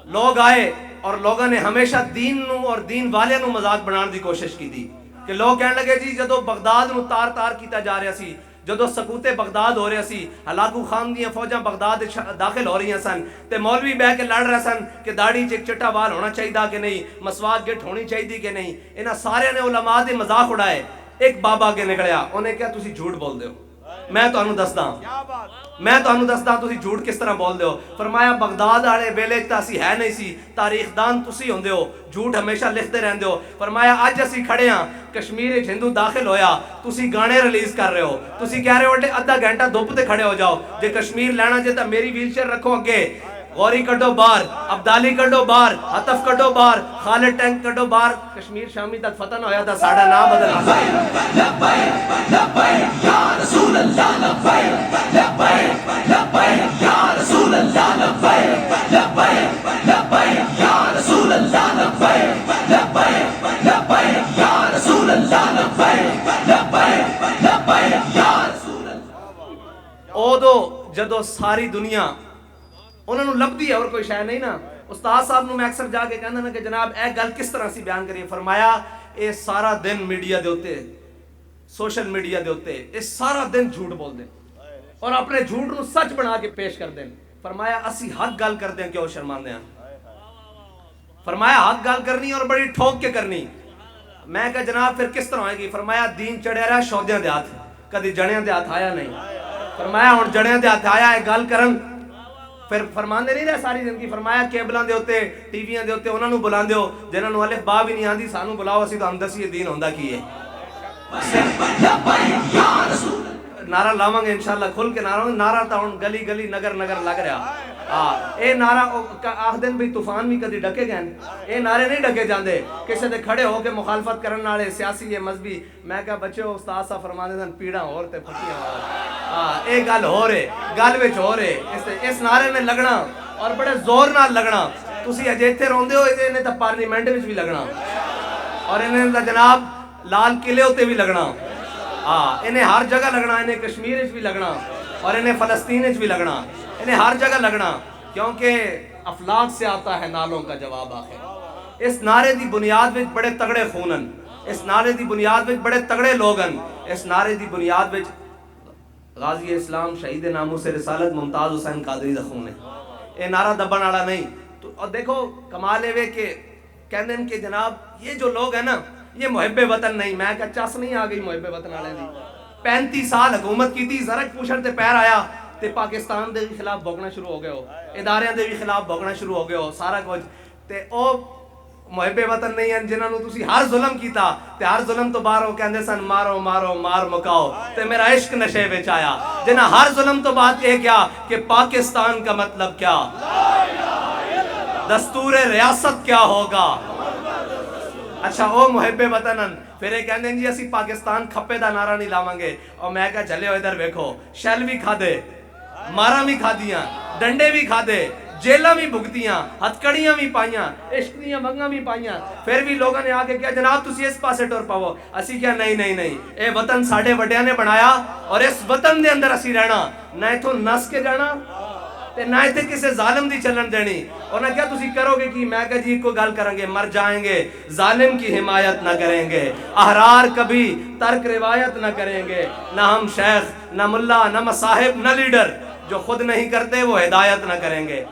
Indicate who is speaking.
Speaker 1: लोग आए और लोगों ने हमेशा दीन नू और दीन वाले नू मजाक बनाने की कोशिश की थी कि लोग कहने लगे जी जो बगदाद नू तार तार किया जा रहा सी, जो सकूते बगदाद हो रहा सी, हलाकू खान दी फौजा बगदाद दाखिल हो रही सन, तो मौलवी बह के लड़ रहे सन कि दाढ़ी च एक चिट्टा बाल होना चाहिए कि नहीं, मसवाक गिट होनी चाहिए कि नहीं। इन्होंने सारे ने उलमा दे मजाक उड़ाए। एक बाबा अगे निकलिया, उन्हें क्या तुसी झूठ बोलते हो, मैं तुहानू दसदा, मैं तुहानू दसदा तुसी झूठ किस तरह बोलते हो। फरमाया बगदाद वाले वेले असी है नहीं सी, तारीखदान तुसी होंदे हो, झूठ हमेशा लिखते रहंदे हो। फरमाया अज असी खड़े हाँ, कश्मीर हिंदू दाखिल होया, तुसी गाने रिलीज कर रहे हो, तुसी कह रहे हो अद्धा घंटा धुप ते खड़े हो जाओ, जे कश्मीर लेना जे तो मेरी व्हीलचेयर रखो अगे, गौरी कड्डो बाहर, अब्दाली कड्डो बाहर, हतफ कड्डो बाहर, खालिद टैंक कड्डो बाहर। कश्मीर शामी तक फतह ना होया था, साडा नाम बदलना। ओदो जदों सारी दुनिया उन्होंने लभदी है और कोई शय नहीं ना। उस्ताद साहब नूं मैं अक्सर जाके कहंदा ना कि जनाब यह गल किस तरह से बयान करिए। फरमाया ये सारा दिन मीडिया के उत्ते, सोशल मीडिया के उत्ते ये सारा दिन झूठ बोलते और अपने झूठ नूं सच बना के पेश करते हैं। फरमाया असी हक गल करते हैं क्यों शर्मांदे हैं। फरमाया हक गल करनी और बड़ी ठोक के करनी। मैं कहा जनाब फिर किस तरह होएगी। फरमाया दीन चढ़िया रहा शौदियां दे हाथ, कभी जड़ियां दे हाथ आया नहीं। फरमाया हुण जड़ियां दे हाथ आया है गल करन, फिर फरमांदे नहीं रहे सारी जिंदगी। फरमाया केबलों के उत्ते टीवियां के उत्ते उन्होंने बुलांदे हो जिन्होंने अलिफ बा भी नहीं आती, सानू बुलाओ असीं तुहानूं दसीए दीन होंदा की है। नारा लावांगे इंशाअल्लाह, खुल के नारा। नारा तो हुण गली गली नगर नगर लग रहा। हाँ ये नारा आखदे भी तूफान भी कभी डके गए, ये नारे नहीं डके जाते किसी दे खड़े होकर मुखालफत करने वाले सियासी या मजहबी। मैं क्या बच्चों उस्ताद साहब फरमाते सन पीड़ा होर ते फटियां होर। हाँ ये गल हो रहे, गल विच हो रहे। इस नारे ने लगना और बड़े जोर नाल लगना। तुसी अजे इत्थे रोंदे हो, इन्हें तो पार्लीमेंट विच भी लगना और इन्हें तो जनाब लाल किले उत्ते भी लगना। हाँ इन्हें हर जगह लगना, इन्हें कश्मीर भी लगना और इन्हें फलस्तीन भी लगना, इन्हें हर जगह लगना, क्योंकि अफलाक से आता है नालों का जवाब आखिर। इस नारे की बुनियाद में बड़े तगड़े खूनन, इस नारे की बुनियाद में बड़े तगड़े लोगन, इस नारे की बुनियाद में गाजी इस्लाम शहीद नामूस रिसालत मुमताज हुसैन कादरी दा खून है। ये नारा दबन वाला नहीं। तो और देखो कमाल है के कहते हैं कि जनाब ये जो लोग हैं ना ये मुहब्बे वतन नहीं। मैं क्या चस नहीं आ गई मुहब्बे वतन वाले दी। 35 साल हुकूमत की थी, जरा पुछड़ ते पैर आया ते पाकिस्तान के खिलाफ भोगना शुरू हो गए हो, इदारियां के भी खिलाफ भोगना शुरू हो गए हो, सारा कुछ ते ओ मुहब्बे वतन नहीं है जिन्होंने तुसी हर जुल्म कीता ते हर जुल्म तो बाहर वो कहंदे सन मारो मारो मार मुकाओ ते मेरा इश्क नशे विच आया। जिन्हें हर जुल्म तो बात यह क्या कि पाकिस्तान का मतलब क्या, दस्तूर रियासत क्या होगा। अच्छा ओ मुहब्बे वतन फिर कहते जी असी पाकिस्तान खप्पे का नारा नहीं लावांगे। और मैं क्या चले इधर वेखो शैल भी खादे, मारा भी खादियां, डंडे भी खादे, जेलां भी भुगतियां, हथकड़ियां भी पाइयां, इश्क दियां मंगां भी पाइयां, फिर भी लोगों ने आके क्या जनाब तुसी इस पासे टुर पावो। असी क्या नहीं नहीं नहीं, ये वतन साडे वड्डियां ने बनाया और इस वतन दे अंदर असी रहना, ना इथों नस के जाना ते ना इतने किसी जालिम दी चलन देनी। और ना क्या तुसी करोगे कि मैं क्या जी को गल करेंगे मर जाएंगे, जालिम की हिमायत ना करेंगे, अहरार कभी तर्क रिवायत ना करेंगे, ना हम शेख ना मुल्ला ना मसाहिब ना लीडर, जो खुद नहीं करते वो हिदायत ना करेंगे।